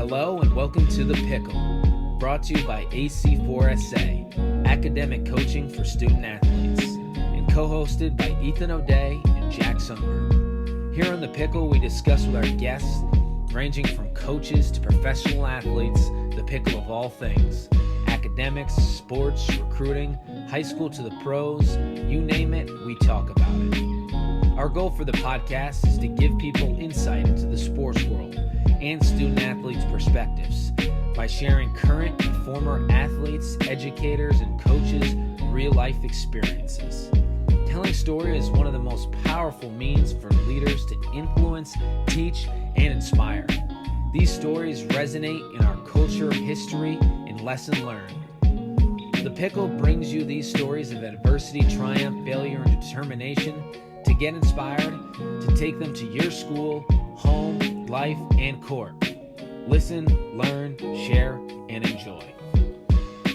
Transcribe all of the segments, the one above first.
Hello and welcome to The Pickle, brought to you by AC4SA, academic coaching for student athletes, and co-hosted by Ethan O'Day and Jack Sundberg. Here on The Pickle, we discuss with our guests, ranging from coaches to professional athletes, the pickle of all things. Academics, sports, recruiting, high school to the pros, you name it, we talk about it. Our goal for the podcast is to give people insight into the sports world and student athletes' perspectives by sharing current and former athletes, educators, and coaches' real-life experiences. Telling stories is one of the most powerful means for leaders to influence, teach, and inspire. These stories resonate in our culture, history, and lesson learned. The Pickle brings you these stories of adversity, triumph, failure, and determination to get inspired, to take them to your school, home, life, and court. Listen, learn, share, and enjoy.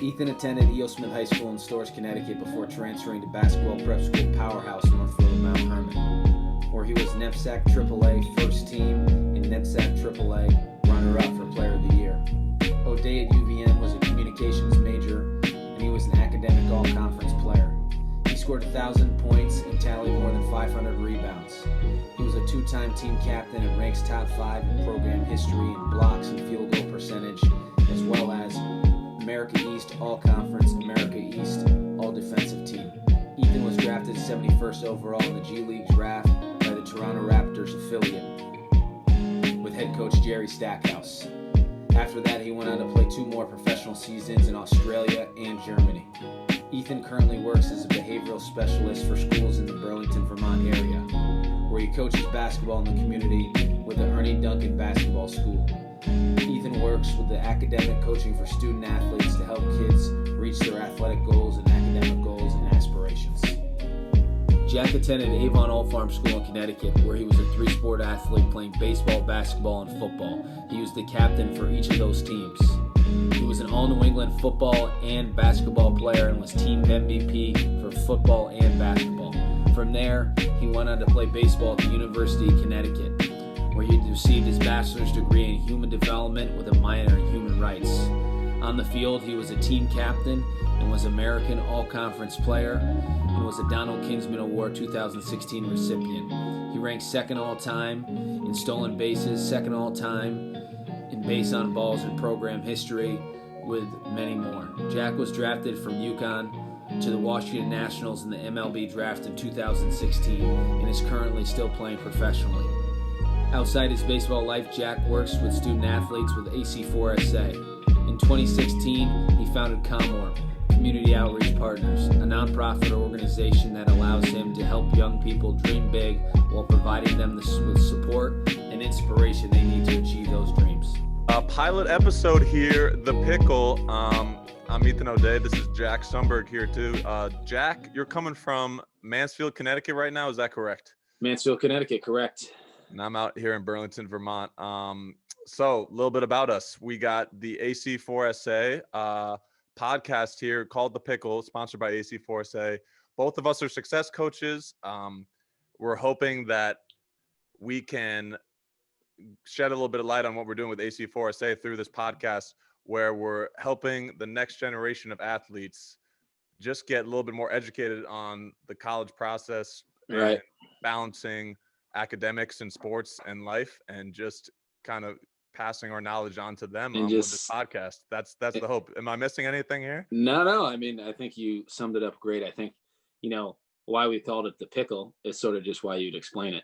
Ethan attended E.O. Smith High School in Storrs, Connecticut before transferring to basketball prep school powerhouse Northfield of Mount Hermon, where he was NEPSAC AAA first team and NEPSAC AAA runner-up for Player of the Year. O'Day at UVM was a communications major, and he was an academic all-conference player. He scored 1,000 points and tallied more than 500 rebounds. He was a two-time team captain and ranks top 5 in program history in blocks and field goal percentage, as well as America East All-Conference, America East All-Defensive Team. Ethan was drafted 71st overall in the G League draft by the Toronto Raptors affiliate with head coach Jerry Stackhouse. After that, he went on to play 2 more professional seasons in Australia and Germany. Ethan currently works as a behavioral specialist for schools in the Burlington, Vermont area, where he coaches basketball in the community with the Ernie Duncan Basketball School. Ethan works with the academic coaching for student athletes to help kids reach their athletic goals and academic goals and aspirations. Jack attended Avon All Farm School in Connecticut, where he was a 3-sport athlete playing baseball, basketball, and football. He was the captain for each of those teams. He was an All-New England football and basketball player and was team MVP for football and basketball. From there, he went on to play baseball at the University of Connecticut, where he received his bachelor's degree in human development with a minor in human rights. On the field, he was a team captain and was American All-Conference player and was a Donald Kinsman Award 2016 recipient. He ranked second all-time in stolen bases, second all-time in base on balls in program history, with many more. Jack was drafted from UConn to the Washington Nationals in the MLB draft in 2016 and is currently still playing professionally. Outside his baseball life, Jack works with student athletes with AC4SA. In 2016, he founded ComOR, Community Outreach Partners, a nonprofit organization that allows him to help young people dream big while providing them with support and inspiration they need to achieve those dreams. A pilot episode here, The Pickle. I'm Ethan O'Day. This is Jack Sundberg here too. Jack, you're coming from Mansfield, Connecticut right now. Is that correct? Mansfield, Connecticut, correct. And I'm out here in Burlington, Vermont. So a little bit about us. We got the AC4SA podcast here called The Pickle, sponsored by AC4SA. Both of us are success coaches. We're hoping that we can shed a little bit of light on what we're doing with AC4SA through this podcast, where we're helping the next generation of athletes just get a little bit more educated on the college process, right, and balancing academics and sports and life, and just kind of passing our knowledge on to them with this podcast. That's the hope. Am I missing anything here? No. I mean, I think you summed it up great. I think, why we called it The Pickle is sort of just why you'd explain it.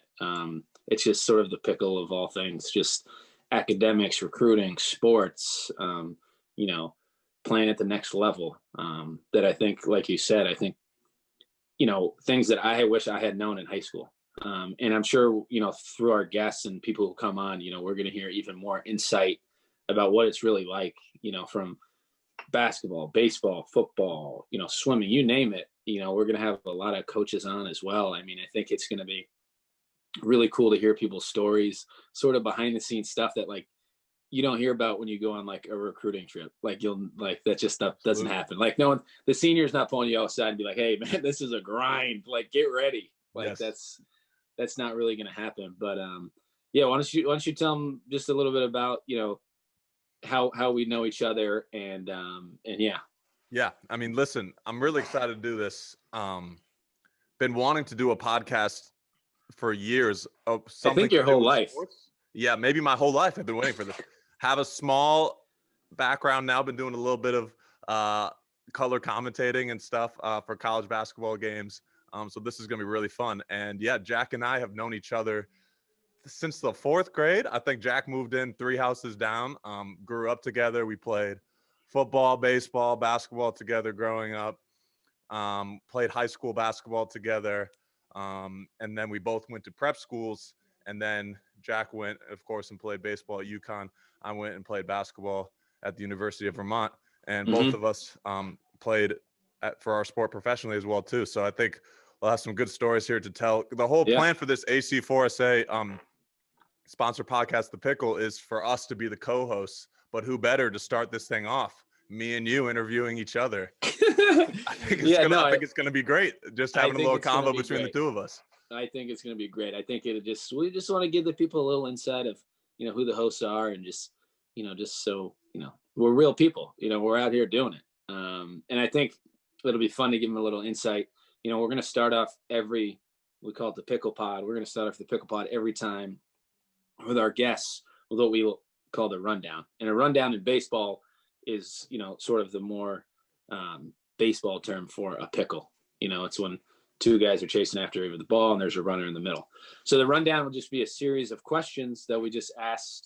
It's just sort of the pickle of all things, just academics, recruiting, sports, playing at the next level. That I think, like you said, things that I wish I had known in high school. And I'm sure, through our guests and people who come on, we're going to hear even more insight about what it's really like, from basketball, baseball, football, swimming, you name it. We're going to have a lot of coaches on as well. I mean, I think it's going to be really cool to hear people's stories, sort of behind the scenes stuff that you don't hear about when you go on like a recruiting trip. That just stuff doesn't happen. Like no one, the senior's not pulling you outside and be like, hey man, this is a grind. Like get ready. Yes. That's not really going to happen. But yeah, why don't you tell them just a little bit about, how we know each other, and yeah. Yeah. I mean, listen, I'm really excited to do this. Been wanting to do a podcast for years of I something think to your do whole with life. sports. Yeah, maybe my whole life I've been waiting for this. Have a small background now, been doing a little bit of color commentating and stuff for college basketball games. So this is going to be really fun. And yeah, Jack and I have known each other since the 4th grade. I think Jack moved in 3 houses down, grew up together. We played football, baseball, basketball together growing up, played high school basketball together. And then we both went to prep schools. And then Jack went, of course, and played baseball at UConn. I went and played basketball at the University of Vermont. And both of us played for our sport professionally as well, too. So I think we'll have some good stories here to tell. The whole plan for this AC4SA sponsor podcast, The Pickle, is for us to be the co-hosts. But who better to start this thing off? Me and you interviewing each other. I think it's gonna be great. Just having a little combo between the two of us. I think it's gonna be great. I think we just want to give the people a little insight of who the hosts are, and just so we're real people. We're out here doing it. And I think it'll be fun to give them a little insight. We're gonna start off we call it the Pickle Pod. We're gonna start off the Pickle Pod every time with our guests with what we will call the rundown. And a rundown in baseball is sort of the more baseball term for a pickle. It's when 2 guys are chasing after the ball and there's a runner in the middle. So the rundown will just be a series of questions that we just ask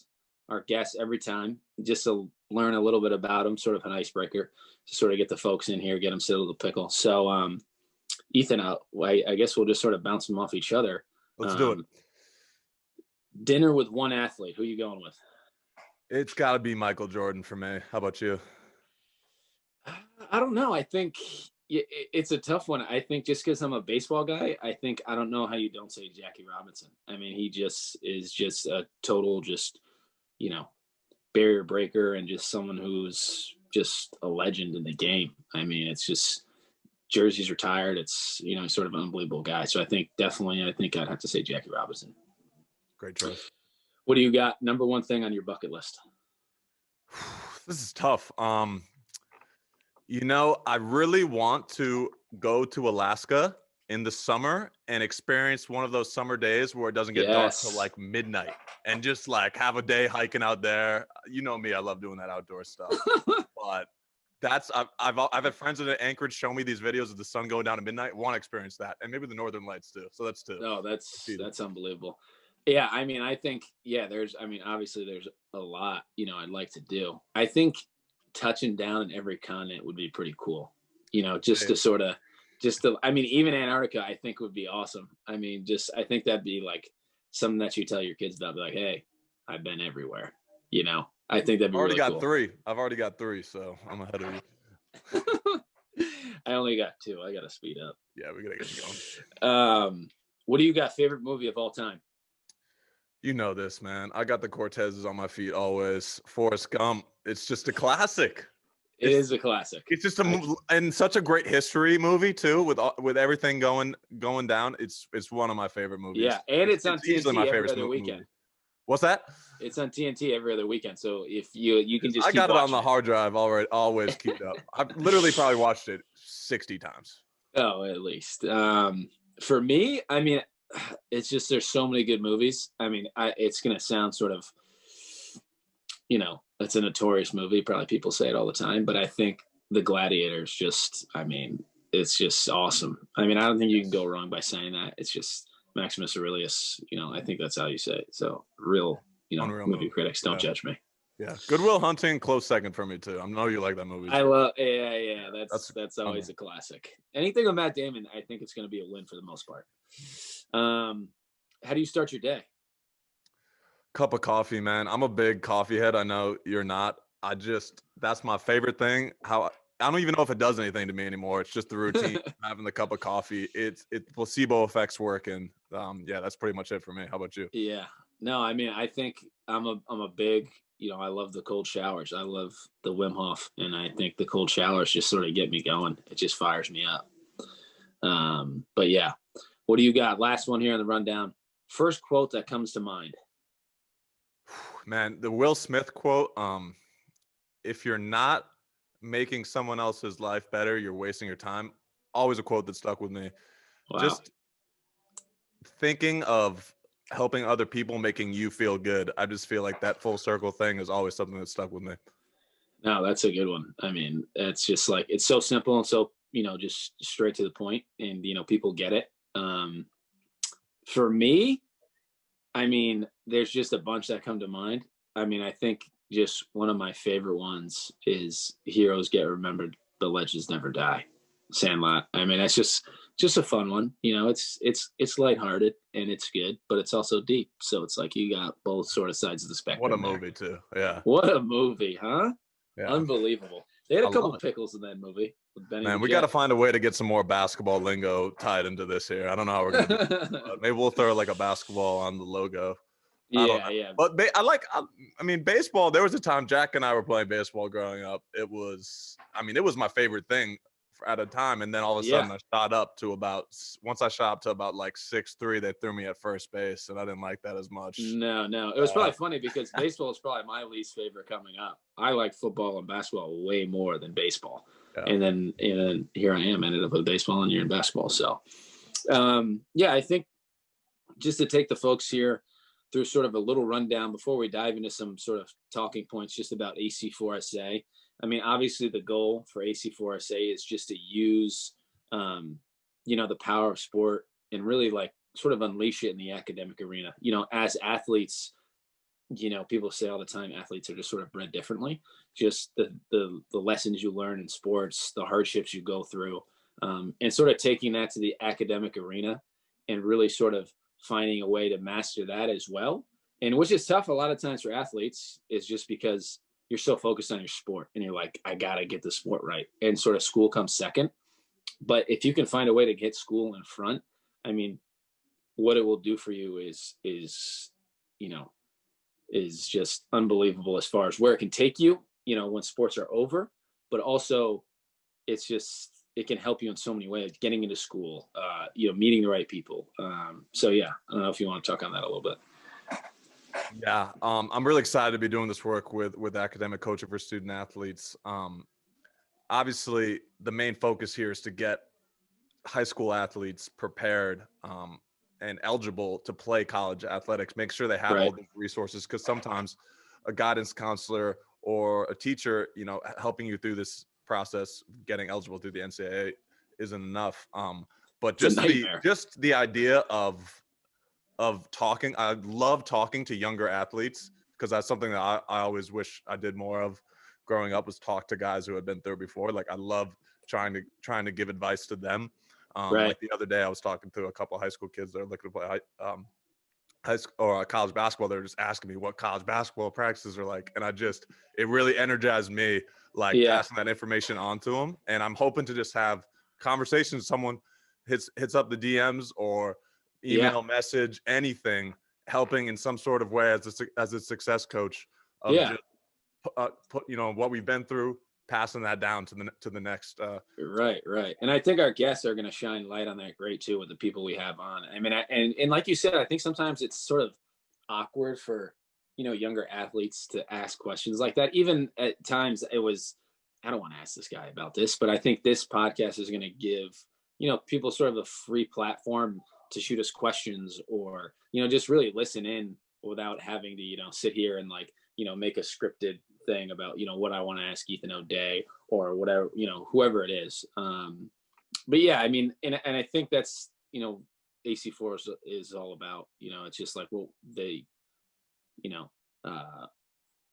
our guests every time, just to learn a little bit about them, sort of an icebreaker, to sort of get the folks in here, get them settled with the pickle. So Ethan, I guess we'll just sort of bounce them off each other. Let's do it. Dinner with one athlete. Who are you going with? It's got to be Michael Jordan for me. How about you? I don't know. I think it's a tough one. I think just because I'm a baseball guy, I don't know how you don't say Jackie Robinson. I mean, he just is just a total barrier breaker, and just someone who's just a legend in the game. I mean, it's just jersey's retired. It's, sort of an unbelievable guy. So I think I'd have to say Jackie Robinson. Great choice. What do you got? Number one thing on your bucket list? This is tough. I really want to go to Alaska in the summer and experience one of those summer days where it doesn't get dark till like midnight, and just like have a day hiking out there. You know me, I love doing that outdoor stuff. But I've had friends in Anchorage show me these videos of the sun going down at midnight. Want to experience that, and maybe the Northern Lights too. So that's 2. No, that's unbelievable. Yeah, I mean, I think obviously there's a lot I'd like to do. I think touching down in every continent would be pretty cool. Even Antarctica I think would be awesome. I mean, I think that'd be like something that you tell your kids about. Be like, hey, I've been everywhere. I think that'd be really cool. 3. I've already got 3, so I'm ahead of you. I only got 2. I got to speed up. Yeah, we got to get going. What do you got? Favorite movie of all time? You know this, man. I got the Cortezes on my feet always. Forrest Gump. It's just a classic. It is a classic. It's just and such a great history movie too, with everything going down. It's one of my favorite movies. Yeah, and it's on TNT every other weekend. Movie. What's that? It's on TNT every other weekend. So if you can just I got it on the hard drive already, always queued up. I've literally probably watched it 60 times. Oh, at least. For me, I mean, it's just there's so many good movies. I mean, it's gonna sound sort of, it's a notorious movie. Probably people say it all the time, but I think The Gladiator's it's just awesome. I mean, I don't think you can go wrong by saying that. It's just Maximus Aurelius. I think that's how you say it. So real, Unreal movie critics, don't judge me. Yeah, Good Will Hunting, close second for me too. I know you like that movie. I love, yeah. That's always a classic. Anything with Matt Damon, I think it's going to be a win for the most part. How do you start your day? Cup of coffee, man. I'm a big coffee head. I know you're not. That's my favorite thing. I don't even know if it does anything to me anymore. It's just the routine having the cup of coffee. It placebo effects work, and that's pretty much it for me. How about you? Yeah. No, I mean, I think I'm a big, I love the cold showers. I love the Wim Hof, and I think the cold showers just sort of get me going. It just fires me up. But yeah, what do you got? Last one here on the rundown. First quote that comes to mind. Man, the Will Smith quote, if you're not making someone else's life better, you're wasting your time. Always a quote that stuck with me. Wow. Just thinking of helping other people, making you feel good. I just feel like that full circle thing is always something that stuck with me. No, that's a good one. I mean, it's just like, it's so simple and so, just straight to the point, and, people get it. For me, I mean, there's just a bunch that come to mind. I mean, I think just one of my favorite ones is heroes get remembered, but legends never die. Sandlot. I mean, that's just a fun one. It's lighthearted and it's good, but it's also deep. So it's like you got both sort of sides of the spectrum. What a movie too. Yeah. What a movie, huh? Yeah. Unbelievable. They had a couple pickles in that movie. With Benny Man, the we Jet. got to find a way to get some more basketball lingo tied into this here. I don't know how we're gonna do it, but maybe we'll throw like a basketball on the logo. Yeah. But I mean, baseball. There was a time Jack and I were playing baseball growing up. It was my favorite thing at a time, and then all of a sudden I shot up to once I shot up to about like 6'3", they threw me at first base, and I didn't like that as much. No, it was probably funny because baseball is probably my least favorite coming up. I like football and basketball way more than baseball, and then here I am, ended up with baseball and you're in basketball. So, I think just to take the folks here through sort of a little rundown before we dive into some sort of talking points just about AC4SA. I mean, obviously the goal for AC4SA is just to use, the power of sport and really like sort of unleash it in the academic arena. As athletes, people say all the time, athletes are just sort of bred differently. Just the lessons you learn in sports, the hardships you go through, and sort of taking that to the academic arena and really sort of finding a way to master that as well. And which is tough a lot of times for athletes is just because you're so focused on your sport and you're like, I got to get the sport right. And sort of school comes second. But if you can find a way to get school in front, I mean, what it will do for you is just unbelievable as far as where it can take you, when sports are over, but also it can help you in so many ways, getting into school, meeting the right people. I don't know if you want to talk on that a little bit. Yeah. I'm really excited to be doing this work with academic coaching for student athletes. Obviously the main focus here is to get high school athletes prepared, and eligible to play college athletics, make sure they have all the resources. Cause sometimes a guidance counselor or a teacher, helping you through this process, getting eligible through the NCAA isn't enough. But just the idea of talking, I love talking to younger athletes because that's something that I always wish I did more of growing up, was talk to guys who had been through before. Like I love trying to give advice to them. Like the other day I was talking to a couple of high school kids that are looking to play high school or college basketball. They're just asking me what college basketball practices are like. And it really energized me, like passing that information on to them. And I'm hoping to just have conversations. Someone hits up the DMs or email message, anything, helping in some sort of way as a success coach of just put, what we've been through, passing that down to the next. Right. And I think our guests are going to shine light on that great too with the people we have on. I mean, and like you said, I think sometimes it's sort of awkward for, younger athletes to ask questions like that. Even at times it was, I don't want to ask this guy about this, but I think this podcast is going to give, people sort of a free platform to shoot us questions or, just really listen in without having to, sit here and like, make a scripted thing about, what I want to ask Ethan O'Day or whatever, whoever it is. But yeah, I mean, and I think that's, AC4 is all about, it's just like, well, they,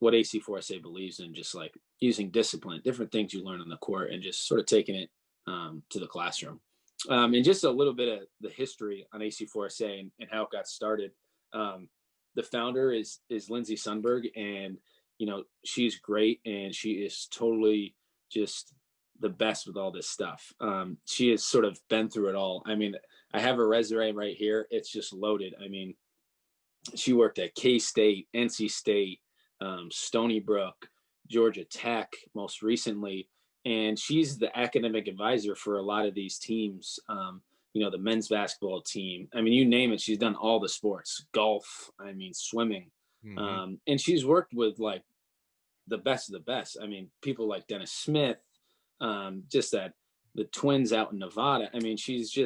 what AC4SA believes in, just like using discipline, different things you learn on the court and just sort of taking it to the classroom. And just a little bit of the history on AC4SA and how it got started. The founder is Lindsay Sundberg, and she's great, and she is totally just the best with all this stuff. She has sort of been through it all. I mean, I have her resume right here. It's just loaded. I mean, she worked at K-State, NC State, Stony Brook, Georgia Tech most recently, and she's the academic advisor for a lot of these teams. The men's basketball team. I mean, you name it, she's done all the sports, golf, I mean, swimming. And she's worked with like the best of the best. I mean, people like Dennis Smith, just that the twins out in Nevada. I mean, she's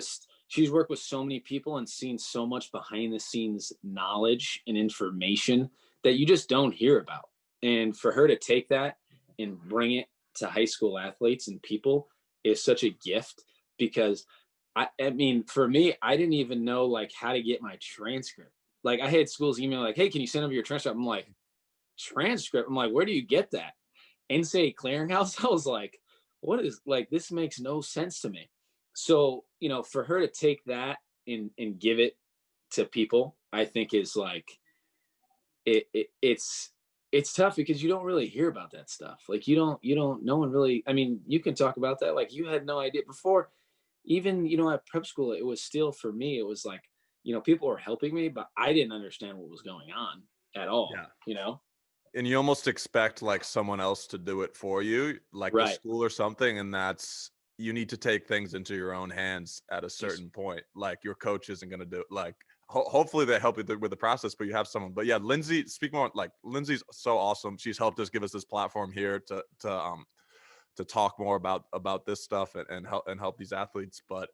worked with so many people and seen so much behind the scenes knowledge and information that you just don't hear about. And for her to take that and bring it to high school athletes and people is such a gift, because I mean, for me, I didn't even know like how to get my transcript. Like I had schools email like, hey, can you send over your transcript? I'm like, transcript? I'm like, where do you get that? NCAA clearinghouse? I was like, what is, like, this makes no sense to me. So, you know, for her to take that and give it to people, I think is like, it's tough because you don't really hear about that stuff. Like no one really, I mean, you can talk about that. Like you had no idea before, even, you know, at prep school, it was still, for me, it was like, you know, people were helping me, but I didn't understand what was going on at all, you know? And you almost expect like someone else to do it for you, like the school or something. And you need to take things into your own hands at a certain point. Like your coach isn't going to do it. Like, hopefully they help you with the process, but you have someone. But yeah, Lindsay, speak more. Like Lindsay's so awesome. She's helped us, give us this platform here to talk more about this stuff and help these athletes. But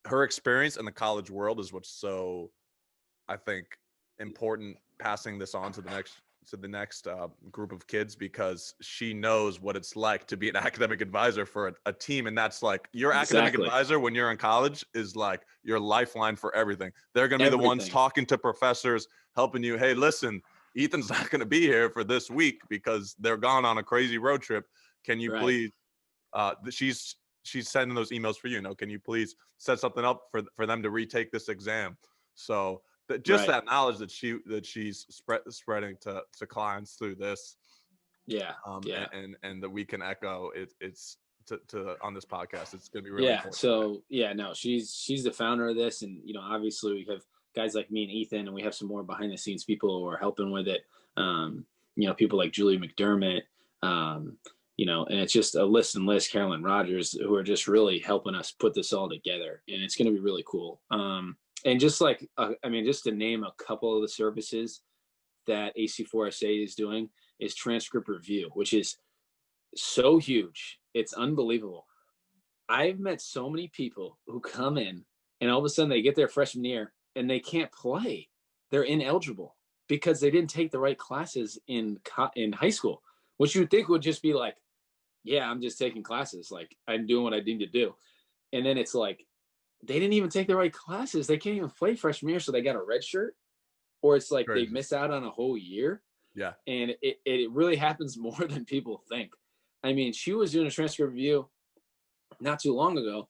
her experience in the college world is what's so, I think, important, passing this on to the next group of kids, because she knows what it's like to be an academic advisor for a team. And that's like your academic advisor when you're in college is like your lifeline for everything. They're going to be the ones talking to professors, helping you. Hey, listen, Ethan's not going to be here for this week because they're gone on a crazy road trip. Can you please, she's sending those emails for you. You know, can you please set something up for them to retake this exam? So that knowledge that she's spreading to clients through this, and that we can echo it's to on this podcast. It's going to be really important. So she's the founder of this, and you know, obviously we have guys like me and Ethan, and we have some more behind the scenes people who are helping with it. You know, people like Julie McDermott, you know, and it's just a list, Carolyn Rogers, who are just really helping us put this all together, and it's going to be really cool. And just like, I mean, just to name a couple of the services that AC4SA is doing is transcript review, which is so huge. It's unbelievable. I've met so many people who come in and all of a sudden they get their freshman year and they can't play. They're ineligible because they didn't take the right classes in high school, which you would think would just be like, yeah, I'm just taking classes. Like I'm doing what I need to do. And then it's like, they didn't even take the right classes. They can't even play freshman year. So they got a red shirt, or it's like they miss out on a whole year. Yeah. And it really happens more than people think. I mean, she was doing a transcript review not too long ago.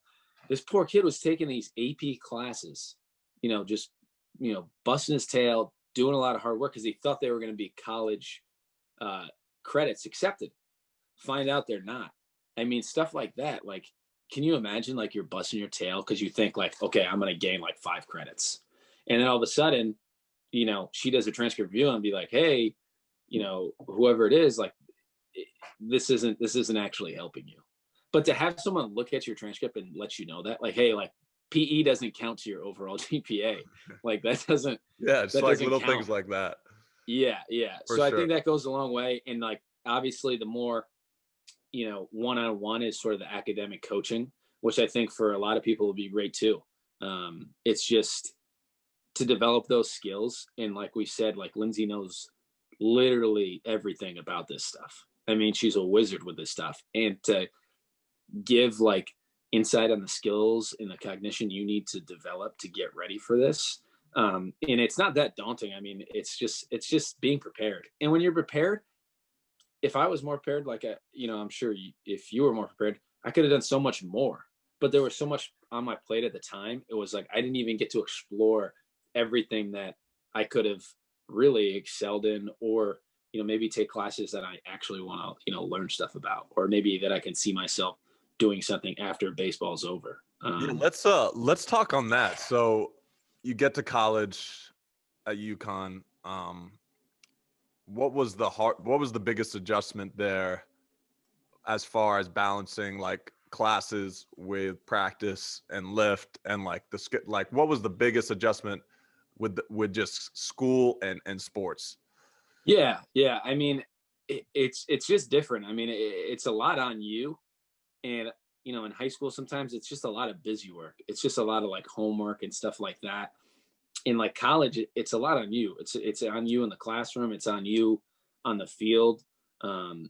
This poor kid was taking these AP classes, you know, just, you know, busting his tail, doing a lot of hard work because he thought they were going to be college credits accepted. Find out they're not. I mean, stuff like that. Like, can you imagine like you're busting your tail because you think like, okay, I'm going to gain like 5 credits. And then all of a sudden, you know, she does a transcript review and be like, hey, you know, whoever it is, like, this isn't actually helping you. But to have someone look at your transcript and let you know that, like, hey, like PE doesn't count to your overall GPA. Like that doesn't. Yeah, it's like little count. Things like that. Yeah. So I think that goes a long way. And like, obviously the more, you know, one-on-one is sort of the academic coaching, which I think for a lot of people would be great too. It's just to develop those skills. And like we said, like Lindsay knows literally everything about this stuff. I mean, she's a wizard with this stuff. And to give like insight on the skills and the cognition you need to develop to get ready for this. And it's not that daunting. I mean, it's just being prepared. And when you're prepared, if I was more prepared, like, you know, I'm sure if you were more prepared, I could have done so much more, but there was so much on my plate at the time. It was like, I didn't even get to explore everything that I could have really excelled in, or, you know, maybe take classes that I actually want to, you know, learn stuff about, or maybe that I can see myself doing something after baseball's over. Let's talk on that. So you get to college at UConn. What was the biggest adjustment there as far as balancing like classes with practice and lift and like what was the biggest adjustment with just school and sports? Yeah. I mean, it's just different. I mean, it's a lot on you. And, in high school, sometimes it's just a lot of busy work. It's just a lot of like homework and stuff like that. In like college, it's a lot on you. It's on you in the classroom. It's on you on the field. And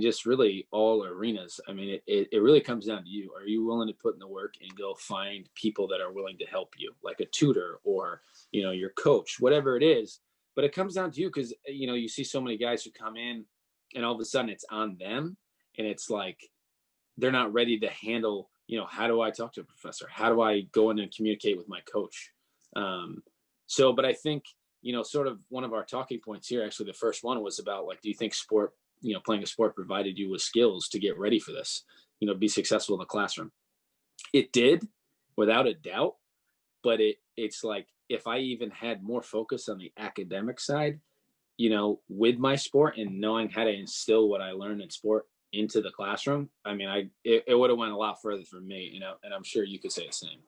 just really all arenas. I mean, it really comes down to you. Are you willing to put in the work and go find people that are willing to help you, like a tutor or, your coach, whatever it is. But it comes down to you because, you see so many guys who come in and all of a sudden it's on them. And it's like, they're not ready to handle, how do I talk to a professor? How do I go in and communicate with my coach? But I think, sort of one of our talking points here, actually, the first one was about like, do you think sport, playing a sport provided you with skills to get ready for this, be successful in the classroom? It did, without a doubt. But it's like, if I even had more focus on the academic side, with my sport and knowing how to instill what I learned in sport into the classroom, I mean, it would have went a lot further for me, and I'm sure you could say the same.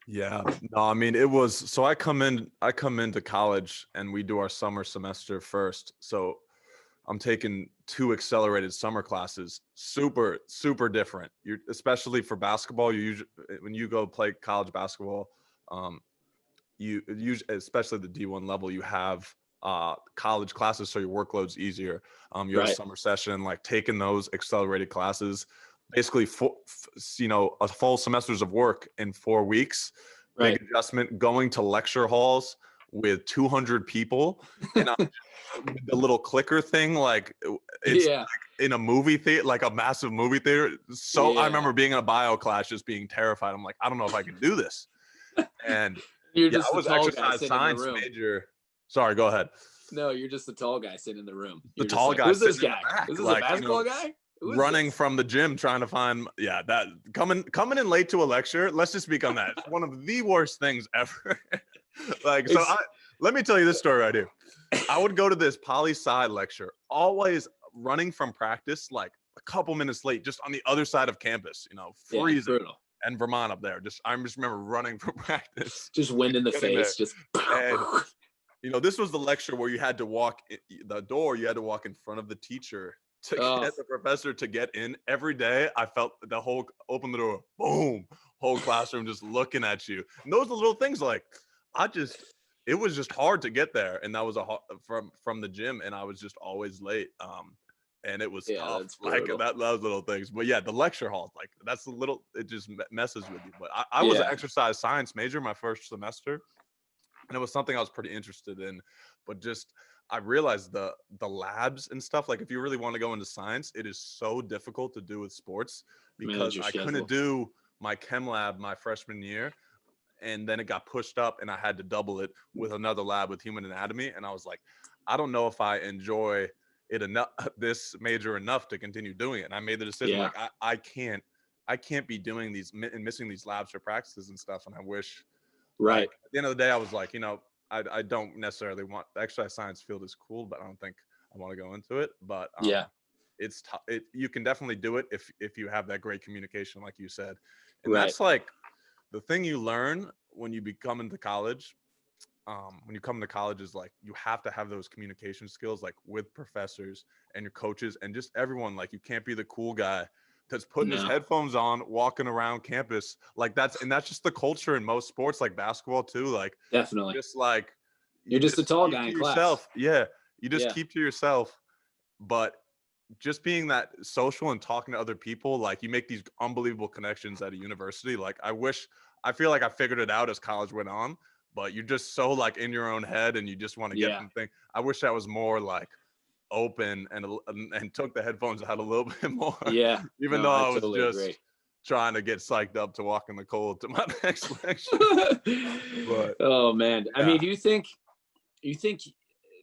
Yeah, no, I mean, it was, so I come into college and we do our summer semester first. So I'm taking 2 accelerated summer classes, super, super different. Especially for basketball, when you go play college basketball, you usually, especially the D1 level, you have college classes, so your workload's easier. You have a summer session, like taking those accelerated classes, basically a full semesters of work in 4 weeks. Big adjustment. Going to lecture halls with 200 people and the little clicker thing, like it's like in a movie theater, like a massive movie theater. So I remember being in a bio class just being terrified. I'm like, I don't know if I can do this. And you're just I was exercise science major. Sorry, go ahead. No, you're just the tall guy sitting in the room. The tall guy. Who's this guy? Is this a basketball guy? Running from the gym trying to find that coming in late to a lecture. Let's just speak on that. It's one of the worst things ever. Let me tell you this story right here. I would go to this poli-sci lecture, always running from practice like a couple minutes late, just on the other side of campus, freezing. And Vermont up there. I just remember running from practice. Just wind in the face. And, this was the lecture where you had to walk the door. You had to walk in front of the teacher to get the professor to get in. Every day I felt open the door, boom, whole classroom just looking at you. And those are little things like, it was just hard to get there. And that was from the gym, and I was just always late. And it was tough, like those little things. But yeah, the lecture hall, like it just messes with you. But I was an exercise science major my first semester, and it was something I was pretty interested in. But just, I realized the labs and stuff, like if you really want to go into science, it is so difficult to do with sports because I couldn't do my chem lab my freshman year. And then it got pushed up and I had to double it with another lab with human anatomy. And I was like, I don't know if I enjoy it enough, this major enough to continue doing it. And I made the decision, like, I can't be doing these and missing these labs for practices and stuff. And I wish, like, at the end of the day, I was like, I don't necessarily want, the exercise science field is cool, but I don't think I want to go into it. But it's you can definitely do it if you have that great communication, like you said. And that's like the thing you learn when you come into college. When you come to college is like, you have to have those communication skills, like with professors and your coaches and just everyone. Like, you can't be the cool guy that's putting his headphones on, walking around campus. Like that's just the culture in most sports, like basketball too. Like, definitely, just like you're just a tall guy in class. Yeah. You just keep to yourself, but just being that social and talking to other people, like you make these unbelievable connections at a university. Like I feel like I figured it out as college went on, but you're just so like in your own head and you just want to get something. I wish that was more like open and took the headphones out a little bit more. Yeah. Even though I was just trying to get psyched up to walk in the cold to my next lecture. But, oh man. Yeah. I mean, do you think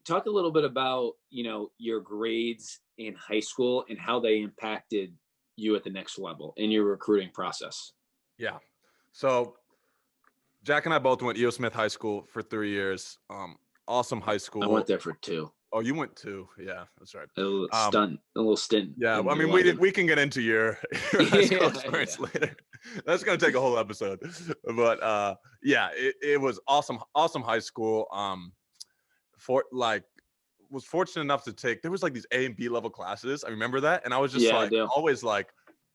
talk a little bit about, your grades in high school and how they impacted you at the next level in your recruiting process? Yeah. So Jack and I both went E.O. Smith High School for 3 years. Awesome high school. I went there for 2. Oh, you went 2? Yeah, that's right. A little stint. Yeah, I mean, we can get into your high school experience later. That's gonna take a whole episode. But it was awesome high school. For like was fortunate enough to take, there was like these A and B level classes. I remember that. And I was just Yeah, I like, do. always like,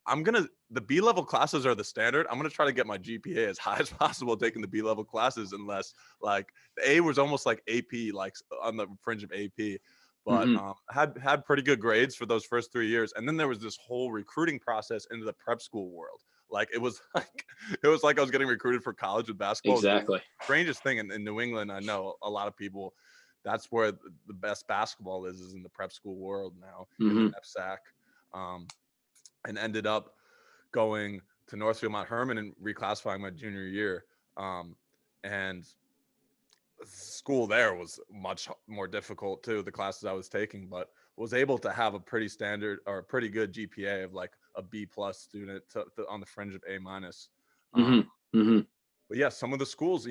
the B level classes are the standard. I'm going to try to get my GPA as high as possible taking the B level classes, unless like the A was almost like AP, like on the fringe of AP. But had pretty good grades for those first 3 years. And then there was this whole recruiting process into the prep school world. Like it was like I was getting recruited for college with basketball. Exactly. The strangest thing in New England, I know a lot of people, that's where the best basketball is in the prep school world now, in the NEPSAC. And ended up going to Northfield Mount Herman and reclassifying my junior year. And school there was much more difficult too, the classes I was taking, but was able to have a pretty standard or a pretty good GPA of like a B+ student on the fringe of A-. But yeah, some of the schools,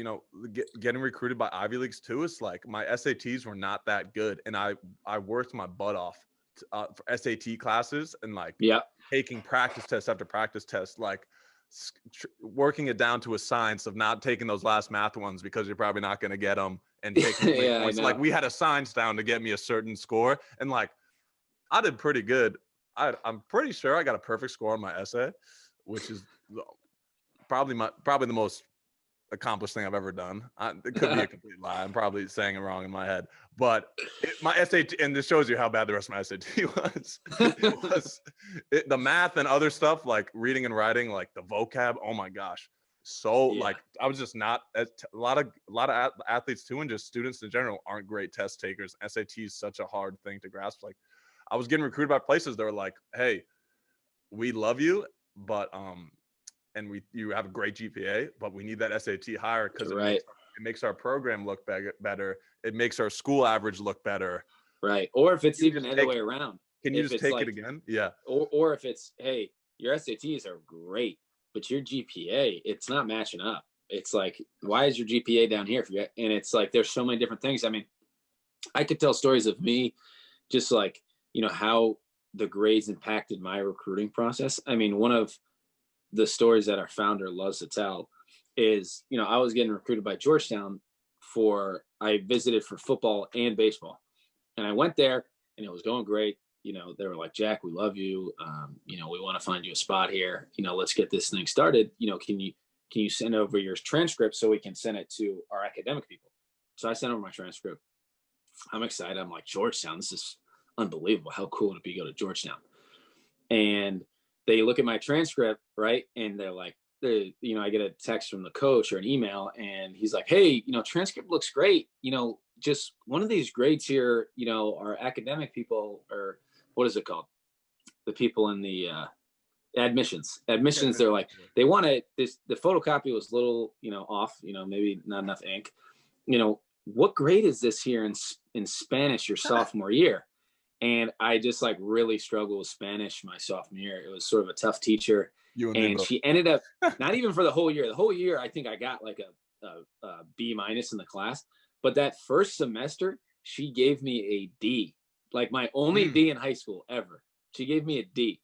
getting recruited by Ivy Leagues too, it's like my SATs were not that good. And I worked my butt off for SAT classes and like taking practice test after practice test, like working it down to a science of not taking those last math ones because you're probably not going to get them, and taking points. Like we had a science down to get me a certain score, and like I did pretty good. I'm pretty sure I got a perfect score on my essay, which is probably the most accomplished thing I've ever done. It could be a complete lie. I'm probably saying it wrong in my head, but my SAT, and this shows you how bad the rest of my SAT was. The math and other stuff like reading and writing, like the vocab. Oh my gosh, like I was just not. A lot of athletes too, and just students in general aren't great test takers. SAT is such a hard thing to grasp. Like I was getting recruited by places that were like, "Hey, we love you, but and you have a great GPA, but we need that SAT higher because it makes our program look better. It makes our school average look better." Right. Or if it's even the other way around. Can you just take it again? Yeah. Or if it's, hey, your SATs are great, but your GPA, it's not matching up. It's like, why is your GPA down here? And it's like, there's so many different things. I mean, I could tell stories of me just like, how the grades impacted my recruiting process. I mean, one of the stories that our founder loves to tell is, I was getting recruited by Georgetown I visited for football and baseball, and I went there and it was going great. They were like, "Jack, we love you. We want to find you a spot here. Let's get this thing started. Can you send over your transcript so we can send it to our academic people?" So I sent over my transcript. I'm excited. I'm like, Georgetown, this is unbelievable. How cool would it be to go to Georgetown? And they look at my transcript, right? And they're like, I get a text from the coach or an email, and he's like, "Hey, transcript looks great. Just one of these grades here, our academic people, or what is it called? The people in the admissions. They're like, they want it. The photocopy was a little, off, maybe not enough ink. What grade is this here in Spanish your sophomore year?" And I just like really struggled with Spanish my sophomore year. It was sort of a tough teacher. And she ended up, not even for the whole year. The whole year, I think I got like a B- in the class. But that first semester, she gave me a D, like my only D in high school ever. She gave me a D.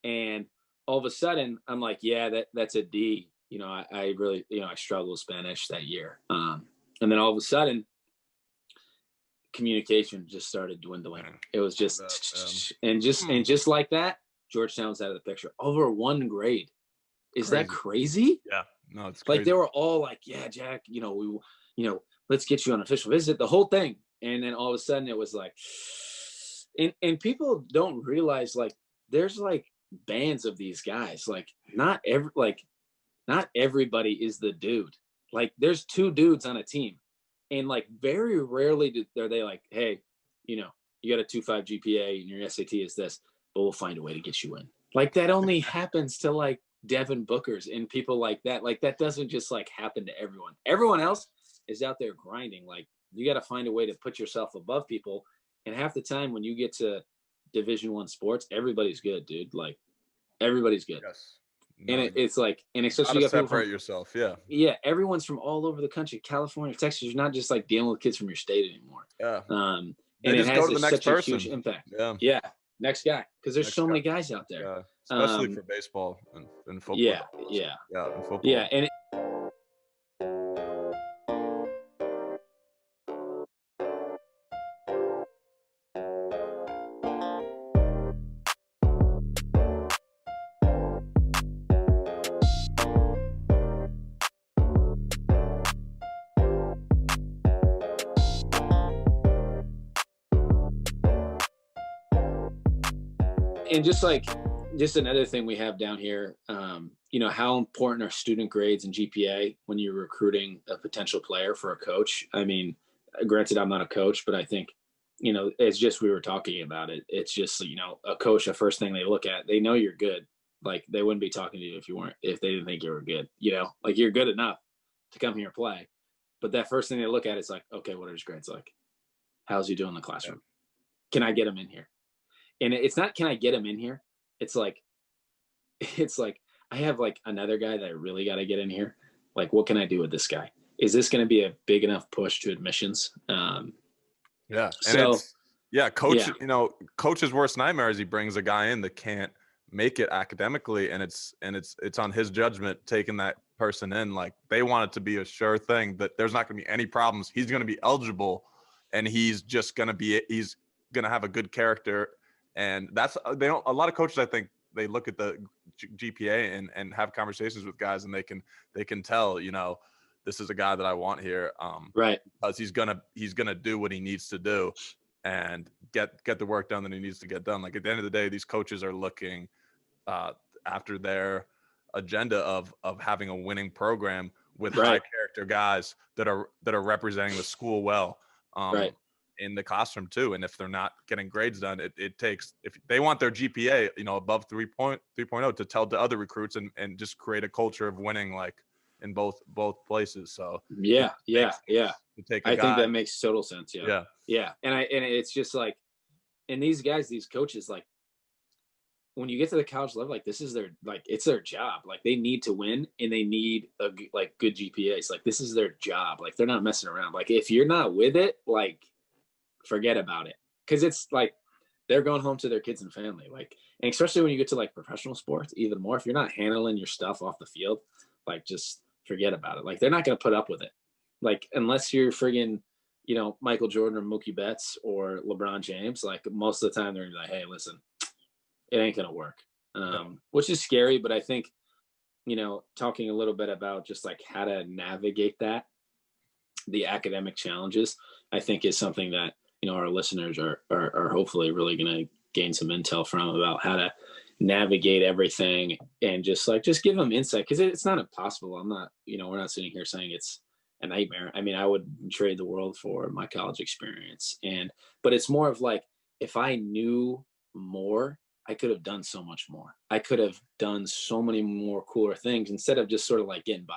And all of a sudden, I'm like, yeah, that's a D. I really, I struggled with Spanish that year. And then all of a sudden, communication just started dwindling. It was just, and just like that, Georgetown was out of the picture over one grade. Is that crazy? Yeah, no, it's crazy. Like they were all like, "Yeah, Jack, let's get you on an official visit," the whole thing. And then all of a sudden it was like, and people don't realize like there's like bands of these guys. Like not everybody is the dude. Like there's two dudes on a team. And like very rarely are they like, "Hey, you got a 2.5 GPA and your SAT is this, but we'll find a way to get you in." Like that only happens to like Devin Bookers and people like that. Like that doesn't just like happen to everyone. Everyone else is out there grinding. Like you got to find a way to put yourself above people. And half the time when you get to Division I sports, everybody's good, dude. Like everybody's good. Yes. No, and it's like, and especially you got to separate yourself. Yeah. Yeah. Everyone's from all over the country, California, Texas. You're not just like dealing with kids from your state anymore. Yeah. And it has such a huge impact. Yeah. Yeah. Next guy. Because there's so many guys out there. Yeah. Especially for baseball and football. Yeah. Yeah. Yeah. And football. Yeah. And And just another thing we have down here, how important are student grades and GPA when you're recruiting a potential player for a coach? I mean, granted, I'm not a coach, but I think, it's just, we were talking about it. It's just, a coach, the first thing they look at, they know you're good. Like, they wouldn't be talking to you if they didn't think you were good, like, you're good enough to come here and play. But that first thing they look at is like, okay, what are his grades like? How's he doing in the classroom? Can I get him in here? And it's not, can I get him in here? It's like, I have like another guy that I really got to get in here. Like, what can I do with this guy? Is this going to be a big enough push to admissions? Yeah. So, coach, coach's worst nightmare is he brings a guy in that can't make it academically, and it's on his judgment taking that person in. Like, they want it to be a sure thing that there's not going to be any problems. He's going to be eligible, and he's going to have a good character. And that's, a lot of coaches, I think, they look at the GPA and have conversations with guys, and they can tell, this is a guy that I want here. Right. Because he's gonna do what he needs to do and get the work done that he needs to get done. Like, at the end of the day, these coaches are looking after their agenda of having a winning program with high character guys that are representing the school well. In the classroom too. And if they're not getting grades done, it takes, if they want their GPA, above 3.0 to tell the other recruits and just create a culture of winning, like, in both places. So yeah. I think that makes total sense. Yeah. And it's just like, and these guys, these coaches, like, when you get to the college level, like, this is their, like, it's their job. Like, they need to win, and they need good GPAs. Like, this is their job. Like, they're not messing around. Like, if you're not with it, like, forget about it. Because it's like, they're going home to their kids and family. Like, and especially when you get to like professional sports, even more, if you're not handling your stuff off the field, like, just forget about it. Like, they're not going to put up with it. Like, unless you're friggin', Michael Jordan or Mookie Betts or LeBron James, like, most of the time they're gonna be like, hey, listen, it ain't going to work. Which is scary. But I think, talking a little bit about just like how to navigate that, the academic challenges, I think is something that, our listeners are hopefully really going to gain some intel from, about how to navigate everything, and just give them insight. Cause it's not impossible. I'm not, we're not sitting here saying it's a nightmare. I mean, I would trade the world for my college experience, but it's more of like, if I knew more, I could have done so much more. I could have done so many more cooler things instead of just sort of like getting by.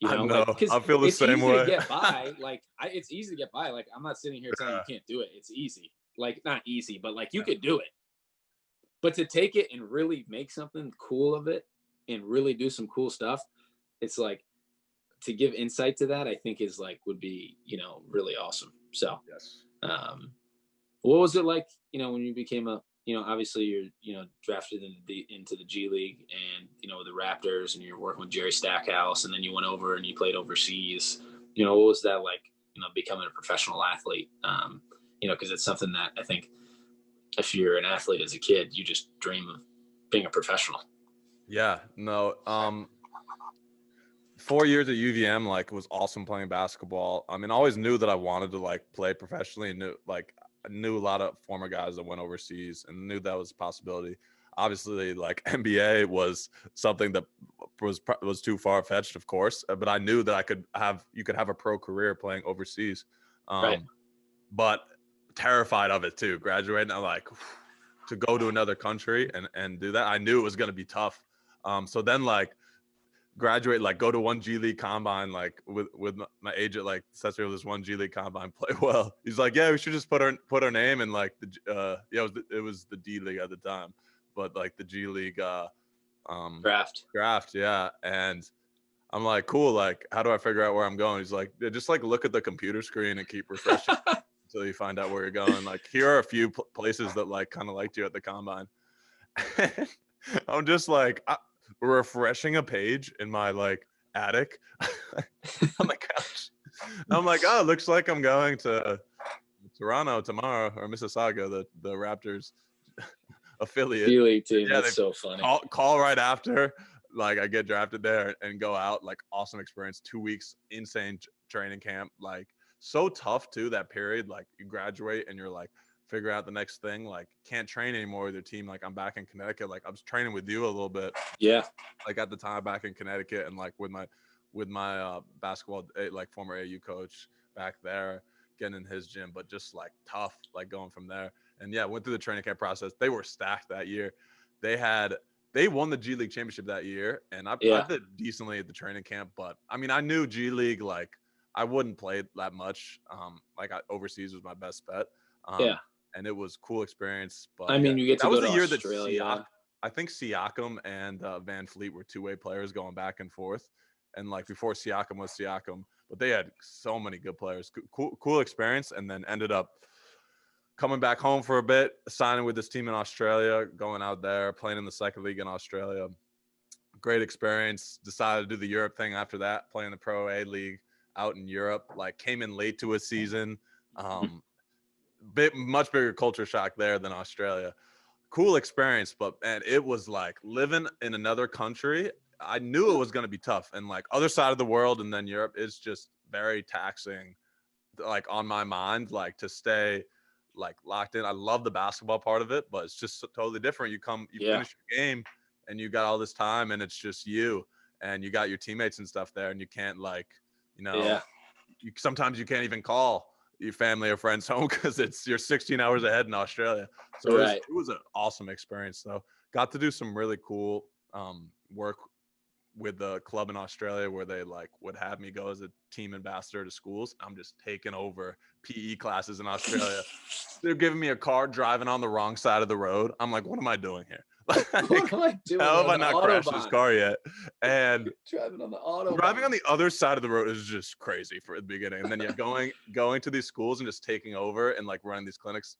I know. Like, I feel the same way. It's easy to get by. Like, it's easy to get by. Like, I'm not sitting here telling you can't do it. It's easy. Like, not easy, but like, you could do it. But to take it and really make something cool of it and really do some cool stuff, it's like, to give insight to that, I think is like, would be, really awesome. So, yes. What was it like, when you became obviously you're, drafted into the G League, and, the Raptors, and you're working with Jerry Stackhouse, and then you went over and you played overseas. What was that like, becoming a professional athlete? Because it's something that I think if you're an athlete as a kid, you just dream of being a professional. Yeah, no. 4 years at UVM, like, it was awesome playing basketball. I mean, I always knew that I wanted to like play professionally, and I knew a lot of former guys that went overseas, and knew that was a possibility. Obviously, like, NBA was something that was too far fetched, of course, but I knew that you could have a pro career playing overseas. But terrified of it too. Graduating, I'm like, to go to another country and do that, I knew it was going to be tough. So then, like, graduate, like, go to one G League combine, like, with my agent, like, says here, this one G League combine, play well. He's like, yeah, we should just put our name in, like, it was the D League at the time, but like the G League draft, yeah. And I'm like, cool, like, how do I figure out where I'm going? He's like, yeah, just like look at the computer screen and keep refreshing until you find out where you're going. Like, here are a few places that like kind of liked you at the combine. I'm just like, refreshing a page in my like attic on the couch. I'm like, oh, looks like I'm going to Toronto tomorrow, or Mississauga, the Raptors affiliate. G-League team. Yeah, that's so funny. Call right after, like, I get drafted there and go out. Like, awesome experience. 2 weeks, insane training camp. Like, so tough too, that period. Like, you graduate and you're like, figure out the next thing. Like, can't train anymore with your team. Like, I'm back in Connecticut. Like, I was training with you a little bit. Yeah. Like, at the time back in Connecticut, and like with my basketball, like former AU coach back there, getting in his gym, but just like tough, like going from there. And yeah, went through the training camp process. They were stacked that year. They won the G League championship that year, and I did decently at the training camp. But I mean, I knew G League, like I wouldn't play that much. Overseas was my best bet. And it was cool experience. But I mean, you get to go to Australia. That I think Siakam and Van Fleet were two-way players going back and forth. And like before Siakam was Siakam, but they had so many good players. Cool experience, and then ended up coming back home for a bit, signing with this team in Australia, going out there, playing in the second league in Australia. Great experience. Decided to do the Europe thing after that, playing the Pro A League out in Europe. Like, came in late to a season. Much bigger culture shock there than Australia. Cool experience, but man, it was like living in another country. I knew it was going to be tough, and like other side of the world, and then Europe is just very taxing, like on my mind, like to stay like locked in. I love the basketball part of it, but it's just totally different. You finish your game and you got all this time, and it's just you, and you got your teammates and stuff there, and you can't sometimes you can't even call your family or friends home because you're 16 hours ahead in Australia. So it was an awesome experience though. Got to do some really cool work with the club in Australia where they like would have me go as a team ambassador to schools. I'm just taking over PE classes in Australia. They're giving me a car driving on the wrong side of the road. I'm like, what am I doing here? Like, what am I doing? How have I not crashed this car yet? And driving on the Autobahn. Driving on the other side of the road is just crazy for the beginning. And then going to these schools and just taking over and like running these clinics.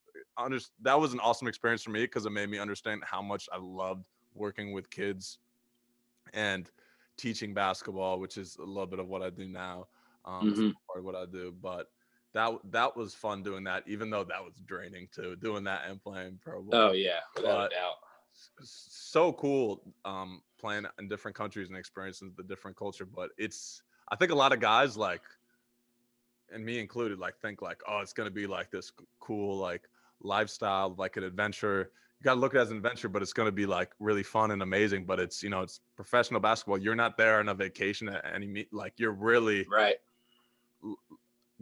That was an awesome experience for me because it made me understand how much I loved working with kids and teaching basketball, which is a little bit of what I do now. Part of what I do, but that was fun doing that, even though that was draining too, doing that and playing pro ball. Oh yeah, without a doubt. So cool playing in different countries and experiencing the different culture. But I think a lot of guys, like, and me included, like think like, oh, it's gonna be like this cool like lifestyle, like an adventure. You gotta look at it as an adventure, but it's gonna be like really fun and amazing. But it's it's professional basketball. You're not there on a vacation at any like you're really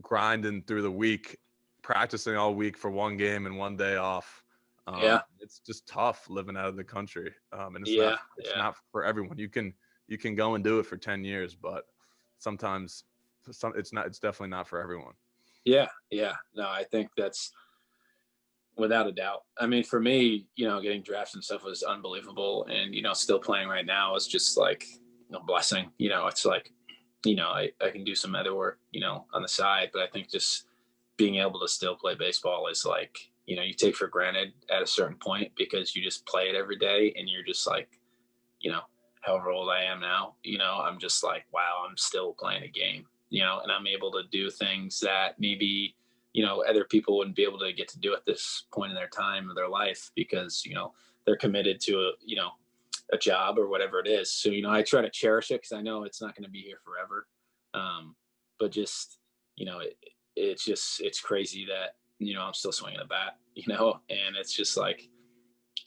grinding through the week, practicing all week for one game and one day off. It's just tough living out of the country. And it's not for everyone. You can go and do it for 10 years, but sometimes it's definitely not for everyone. Yeah. No, I think that's without a doubt. I mean, for me, getting drafted and stuff was unbelievable. And, still playing right now is just like a blessing. It's like, I can do some other work, on the side, but I think just being able to still play baseball is like, you take for granted at a certain point because you just play it every day and you're just like, however old I am now, I'm just like, wow, I'm still playing a game, and I'm able to do things that maybe, other people wouldn't be able to get to do at this point in their time of their life because, they're committed to a job or whatever it is. So, I try to cherish it because I know it's not going to be here forever. But just, it's crazy that, I'm still swinging a bat, and it's just like,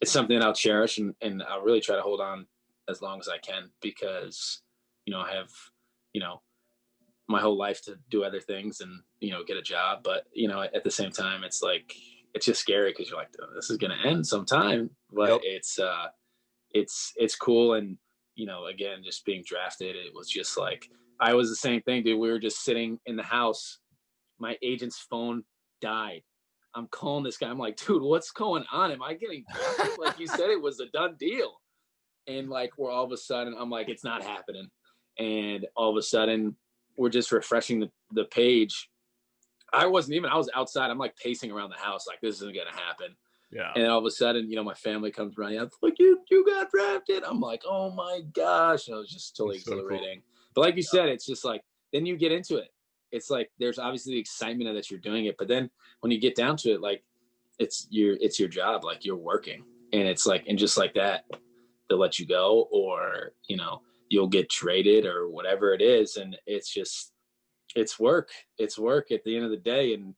it's something I'll cherish and I'll really try to hold on as long as I can because, I have, my whole life to do other things and, get a job. But, at the same time, it's like, it's just scary because you're like, this is going to end sometime, but it's cool. And, again, just being drafted, it was just like, I was the same thing, dude. We were just sitting in the house. My agent's phone died. I'm calling this guy. I'm like, dude, what's going on? Am I getting drafted? Like you said, it was a done deal. And like, we're all of a sudden, I'm like, it's not happening. And all of a sudden we're just refreshing the page. I was outside. I'm like pacing around the house. Like, this isn't going to happen. Yeah. And all of a sudden, my family comes running up like, you got drafted. I'm like, oh my gosh. And it was just totally exhilarating. Cool. But like you said, it's just like, then you get into it. It's like, there's obviously the excitement of that you're doing it. But then when you get down to it, like it's your job, like you're working and it's like, and just like that, they'll let you go or, you'll get traded or whatever it is. And it's just, it's work at the end of the day. And,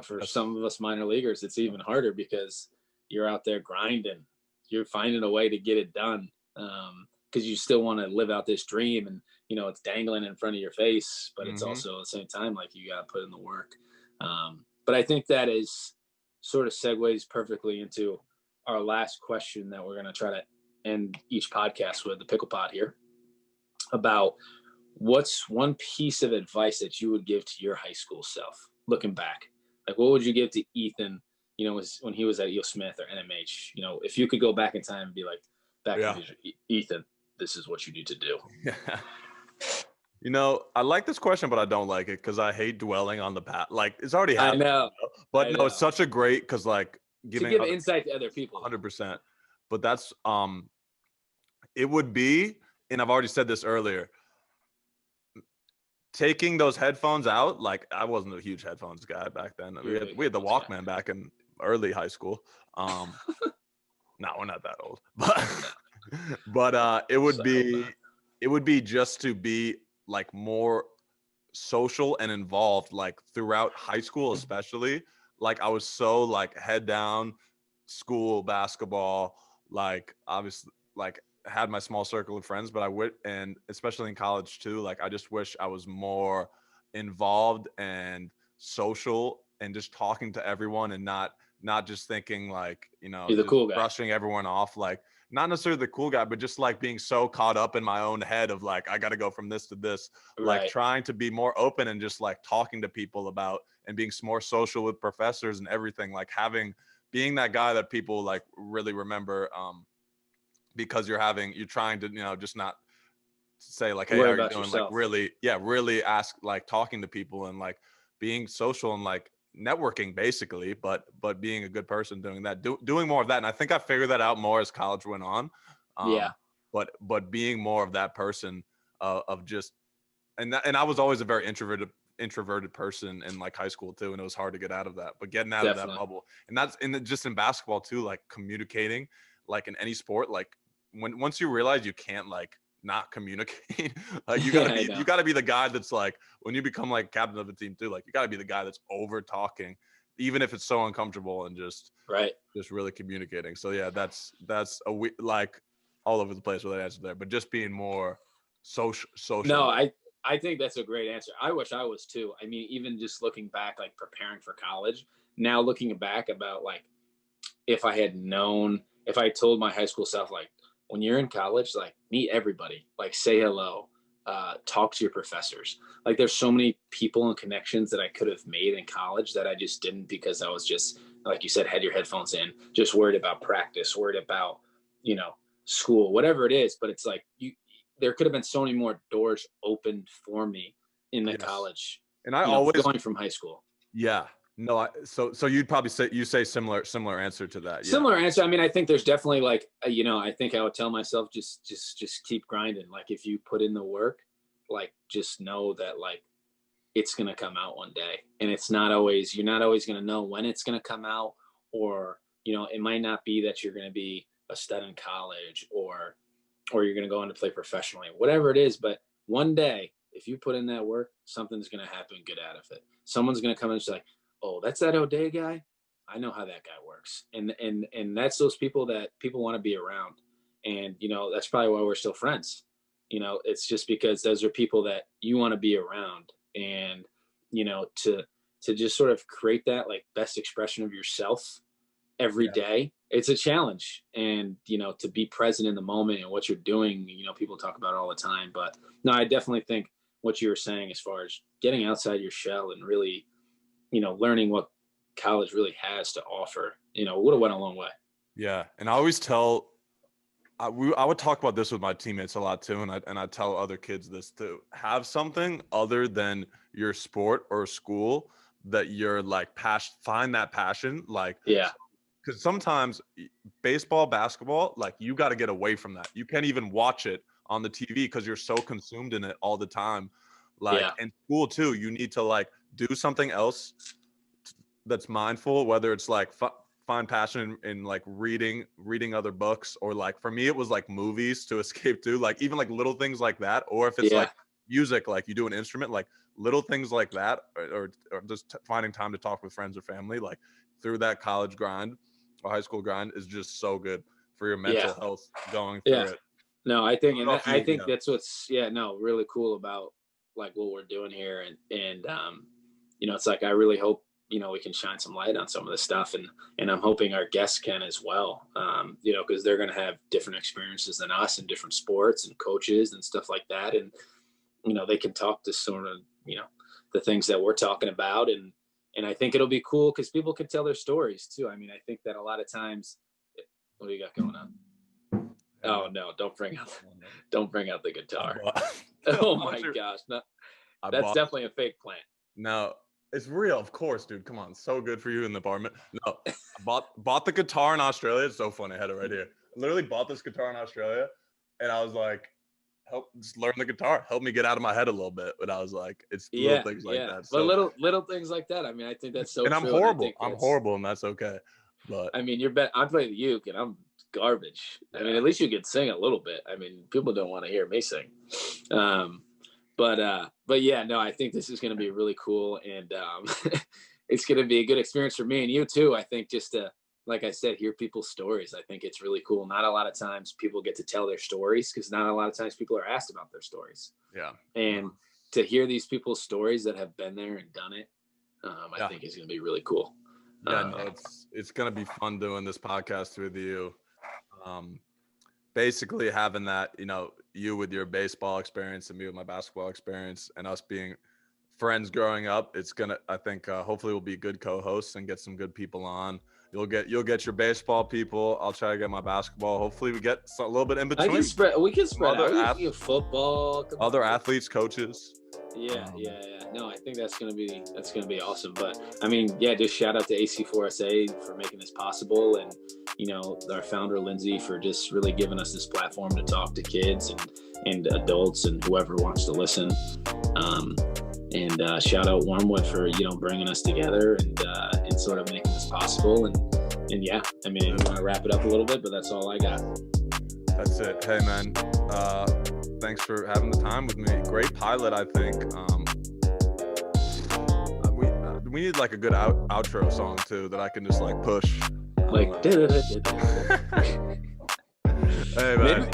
for some of us minor leaguers, it's even harder because you're out there grinding. You're finding a way to get it done because you still want to live out this dream, and it's dangling in front of your face, but it's also at the same time like you got to put in the work. But I think that is sort of segues perfectly into our last question that we're going to try to end each podcast with, the Pickle Pod here, about what's one piece of advice that you would give to your high school self looking back. Like, what would you give to Ethan, when he was at E.O. Smith or NMH? If you could go back in time and be like, Ethan, this is what you need to do. I like this question, but I don't like it because I hate dwelling on the past. Like, it's already happened. I know. But no, it's such a great, because like give insight to other people. 100%. But that's it would be, and I've already said this earlier, taking those headphones out. Like, I wasn't a huge headphones guy back then. We had the Walkman back in early high school. No, we're not that old. But it would be just to be like more social and involved, like throughout high school, especially. Like, I was so like head down, school, basketball, like obviously like had my small circle of friends, but and especially in college too, like I just wish I was more involved and social and just talking to everyone, and not just thinking like, you're the cool guy, brushing everyone off, like not necessarily the cool guy, but just like being so caught up in my own head of like, I got to go from this to this, like trying to be more open and just like talking to people about, and being more social with professors and everything, like being that guy that people like really remember, because you're trying to, just not say like, hey, how are you doing? Yourself. Like really ask, like talking to people and like being social and like networking basically, but being a good person doing that, doing more of that. And I think I figured that out more as college went on. But being more of that person of just, and I was always a very introverted person in like high school too, and it was hard to get out of that, but getting out of that bubble, and that's just in basketball too, like communicating, like in any sport, like once you realize you can't like not communicate, like you gotta be the guy that's like, when you become like captain of the team too, like you gotta be the guy that's over talking, even if it's so uncomfortable, and just really communicating. So yeah, that's like all over the place with that answer there, but just being more social. No, I think that's a great answer. I wish I was too. I mean, even just looking back, like preparing for college, now looking back about like, if I told my high school self, like, when you're in college, like meet everybody, like say hello, talk to your professors. Like there's so many people and connections that I could have made in college that I just didn't, because I was just, like you said, had your headphones in, just worried about practice, worried about, school, whatever it is. But it's like there could have been so many more doors opened for me in the college. And I always going from high school. Yeah. No, so you'd probably say similar answer to that. Yeah. Similar answer. I mean, I think there's definitely like, I think I would tell myself, just keep grinding. Like if you put in the work, like just know that like it's going to come out one day, and you're not always going to know when it's going to come out, or, it might not be that you're going to be a stud in college, or you're going to go on to play professionally, whatever it is. But one day, if you put in that work, something's going to happen good out of it. Someone's going to come in and say like, oh, that's that O'Day guy. I know how that guy works. And that's those people that people want to be around. And, that's probably why we're still friends. It's just because those are people that you want to be around, and, to just sort of create that like best expression of yourself every day. It's a challenge. And, to be present in the moment and what you're doing, people talk about it all the time. But no, I definitely think what you were saying as far as getting outside your shell and really, learning what college really has to offer, would have went a long way. Yeah. And I always I would talk about this with my teammates a lot too. And I tell other kids this too: have something other than your sport or school that you're like find that passion. Like, because sometimes baseball, basketball, like you got to get away from that. You can't even watch it on the TV because you're so consumed in it all the time. Like in school too, you need to like do something else that's mindful, whether it's like find passion in like reading other books, or like for me it was like movies to escape to, like even like little things like that. Or if it's like music, like you do an instrument, like little things like that, or just finding time to talk with friends or family, like through that college grind or high school grind is just so good for your mental health going through it. No, I think, I think that's what's really cool about like what we're doing here. And it's like, I really hope, we can shine some light on some of this stuff, and I'm hoping our guests can as well. Cause they're going to have different experiences than us in different sports and coaches and stuff like that. And, they can talk to sort of, the things that we're talking about. And I think it'll be cool because people can tell their stories too. I mean, I think that a lot of times, what do you got going on? Oh no, don't bring out the guitar. Oh my gosh. No, that's definitely a fake plant. No, it's real, of course, dude. Come on. So good for you in the apartment. No, I bought the guitar in Australia. It's so funny. I had it right here. I literally bought this guitar in Australia, and I was like, just learn the guitar. Help me get out of my head a little bit. But I was like, it's little things like that. So, but little things like that. I mean, I think that's so and true. I'm horrible. I'm horrible, and that's okay. But I mean, I play the uke, and I'm garbage. I mean, at least you could sing a little bit. I mean, people don't want to hear me sing. But yeah, no, I think this is going to be really cool, and it's going to be a good experience for me and you too. I think just to, like I said, hear people's stories. I think it's really cool. Not a lot of times people get to tell their stories because not a lot of times people are asked about their stories. Yeah. And to hear these people's stories that have been there and done it, I think is going to be really cool. Yeah, no, it's going to be fun doing this podcast with you. Basically having that, you with your baseball experience and me with my basketball experience and us being friends growing up, it's going to, I think, hopefully we'll be good co-hosts and get some good people on. You'll get your baseball people. I'll try to get my basketball. Hopefully we get a little bit in between. We can spread out. We can football. Other athletes, coaches. Yeah. No, I think that's gonna be awesome. But I mean, just shout out to AC4SA for making this possible, and our founder Lindsay for just really giving us this platform to talk to kids and adults and whoever wants to listen. And shout out Wormwood for bringing us together and sort of making this possible. And yeah, I mean, I want to wrap it up a little bit, but that's all I got. That's it. Hey man, thanks for having the time with me. Great pilot, I think. We need like a good outro song too that I can just like push. Like, hey man,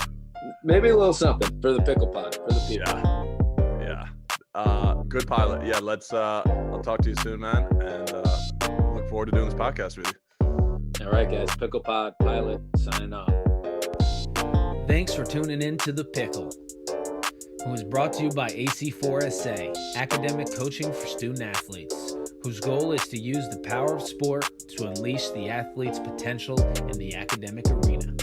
maybe a little something for the Pickle Pod for the people. Yeah. Good pilot. Yeah, let's I'll talk to you soon, man, and look forward to doing this podcast with you. All right, guys. Pickle Pod Pilot signing off. Thanks for tuning in to The Pickle, who is brought to you by AC4SA, academic coaching for student athletes, whose goal is to use the power of sport to unleash the athlete's potential in the academic arena.